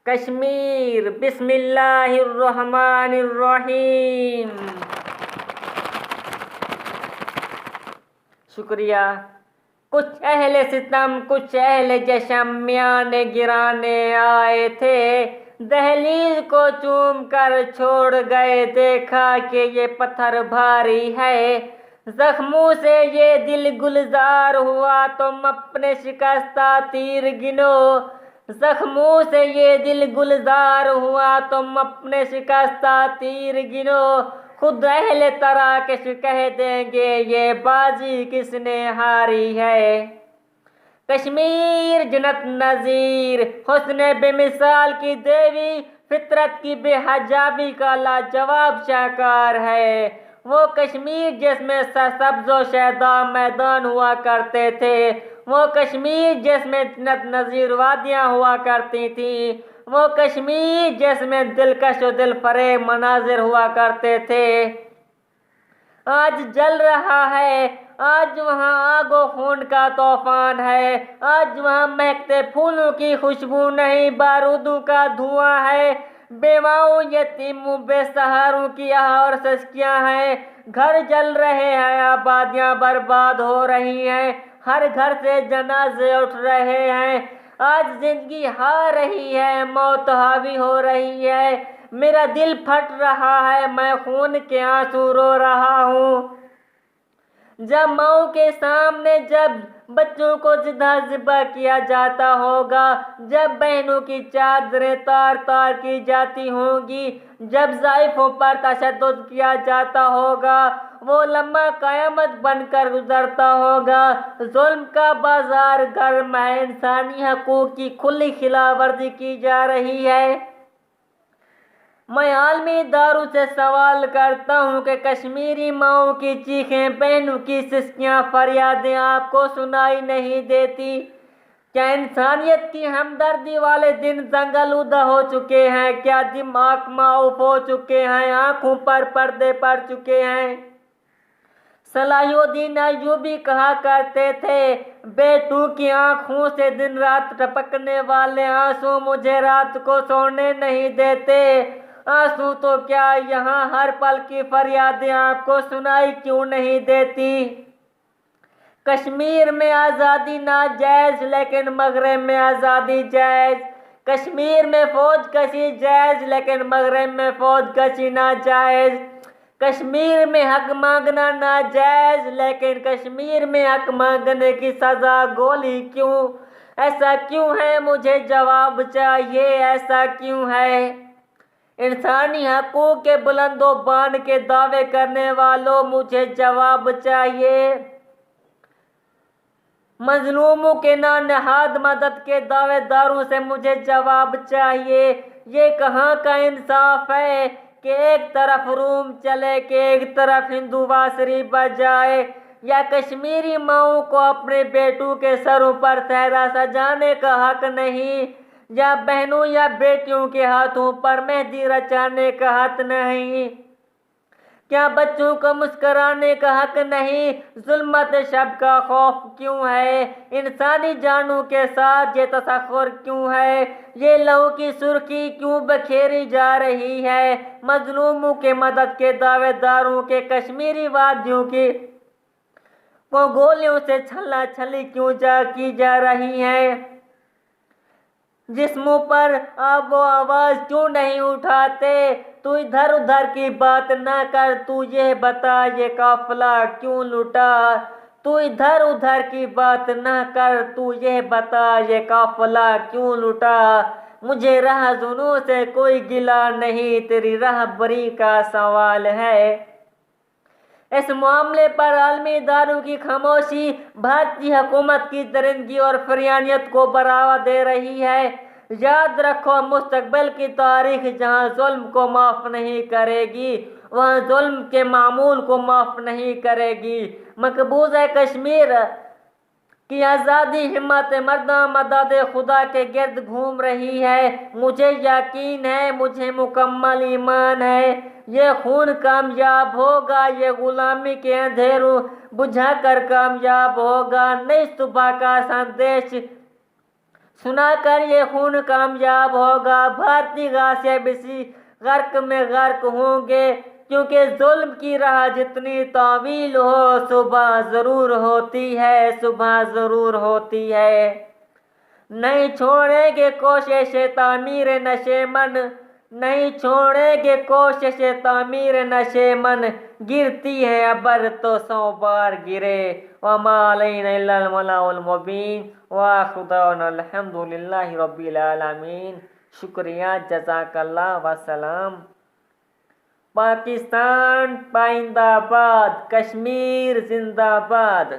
कश्मीर। बिस्मिल्लाहिर्रहमानिर्रहीम। शुक्रिया। कुछ अहले सितम कुछ अहले जश्न मियाने गिराने आए थे, दहलीज को चूम कर छोड़ गए। देखा कि ये पत्थर भारी है, जख्मों से ये दिल गुलजार हुआ। तुम अपने शिकस्ता तीर गिनो, जख्मों से ये दिल गुलजार हुआ। तुम अपने शिकस्ता तीर गिनो, खुद अहले तराकश कह देंगे ये बाजी किसने हारी है। कश्मीर जन्नत नज़ीर, हुस्न बेमिसाल की देवी, फितरत की बेहजाबी का लाजवाब शाहकार है। वो कश्मीर जिसमें सब्ज़ो शहदा मैदान हुआ करते थे, वो कश्मीर जिसमें जन्नत नज़ीर वादियाँ हुआ करती थीं, वो कश्मीर जिसमें दिलकश और दिल फरेब मनाजिर हुआ करते थे, आज जल रहा है। आज वहाँ आगो खून का तूफान है। आज वहाँ महकते फूलों की खुशबू नहीं, बारूदों का धुआं है। बेवाओं यतीमों बेसहारों की आह और सस्कियाँ हैं। घर जल रहे हैं, आबादियाँ बर्बाद हो रही हैं, हर घर से जनाजे उठ रहे हैं। आज जिंदगी हार रही है, मौत हावी हो रही है। मेरा दिल फट रहा है, मैं खून के आंसू रो रहा हूँ। जब माओ के सामने जब बच्चों को जिदा ज़िबा किया जाता होगा, जब बहनों की चादरें तार तार की जाती होंगी, जब ज़ाइफों पर तशद्दुद किया जाता होगा, वो लम्हा क़यामत बनकर गुजरता होगा। जुल्म का बाजार गर्म है, इंसानी हकूक़ की खुली खिलाफवर्जी की जा रही है। मैं आलमी दारू से सवाल करता हूँ कि कश्मीरी माओं की चीखें, बहनों की सिसकियाँ, फरियादें आपको सुनाई नहीं देती? क्या इंसानियत की हमदर्दी वाले दिन जंगलूदा हो चुके हैं? क्या दिमाग माऊफ हो चुके हैं? आंखों पर पर्दे पड़ चुके हैं? सलाहुद्दीन अय्यूबी कहा करते थे, बेटू की आंखों से दिन रात टपकने वाले आंसू मुझे रात को सोने नहीं देते। आंसू तो क्या, यहाँ हर पल की फरियादें आपको सुनाई क्यों नहीं देती? कश्मीर में आज़ादी नाजायज़, लेकिन मगरब में आज़ादी जायज़। कश्मीर में फौज कशी जायज़, लेकिन मगरब में फौज कशी नाजायज़। कश्मीर में हक मांगना नाजायज़, लेकिन कश्मीर में हक मांगने की सज़ा गोली क्यों? ऐसा क्यों है? मुझे जवाब चाहिए, ऐसा क्यों है? इंसानी हकूक़ के बुलंदो बान के दावे करने वालों, मुझे जवाब चाहिए। मजलूमों के नानहाद मदद के दावेदारों से मुझे जवाब चाहिए। ये कहाँ का इंसाफ है कि एक तरफ रूम चले कि एक तरफ हिंदू बांसुरी बजाए, या कश्मीरी माओं को अपने बेटों के सरों पर सहरा सजाने का हक नहीं, या बहनों या बेटियों के हाथों पर मेहंदी रचाने का हक नहीं? क्या बच्चों को मुस्कराने का हक नहीं? जुल्मत शब का खौफ क्यों है? इंसानी जानों के साथ ये तसख्खुर क्यों है? ये लहू की सुर्खी क्यों बखेरी जा रही है? मजलूमों के मदद के दावेदारों के कश्मीरी वादियों की को गोलियों से छला छली क्यों की जा रही है? जिस्मों पर आप वो आवाज़ क्यों नहीं उठाते? तू इधर उधर की बात ना कर, तू ये बता ये काफिला क्यों लुटा? तू इधर उधर की बात ना कर, तू ये बता ये काफिला क्यों लुटा? मुझे राहज़ुनों से कोई गिला नहीं, तेरी राहबरी का सवाल है। इस मामले पर आलमी दारू की खामोशी भारतीय हुकूमत की दरिंदगी और फिरयानियत को बढ़ावा दे रही है। याद रखो, मुस्तकबिल की तारीख जहाँ जुल्म को माफ़ नहीं करेगी, वहाँ जुल्म के मामूल को माफ़ नहीं करेगी। मकबूज़ कश्मीर कि आज़ादी हिम्मत मर्दा मदद खुदा के गिर्द घूम रही है। मुझे यकीन है, मुझे मुकम्मल ईमान है, ये खून कामयाब होगा, ये गुलामी के अंधेरों बुझाकर कामयाब होगा। नई सुबह का संदेश सुनाकर ये खून कामयाब होगा, भारतीय गाजिब इसी गर्क में गर्क होंगे, क्योंकि जुल्म की राह जितनी तावील हो सुबह ज़रूर होती है, सुबह ज़रूर होती है। नहीं छोड़ेंगे कोशिश तामीर नशेमन, नहीं छोड़ेंगे कोशिश तामीर नशेमन, गिरती है अबर तो 100 बार गिरे, वमा अलैना इल्लल बलागुल मुबीन, वाखिर अल्हम्दुलिल्लाहि रब्बिल आलमीन। शुक्रिया, जज़ाकल्लाह, वसलाम। पाकिस्तान पाइंदाबाद, कश्मीर जिंदाबाद।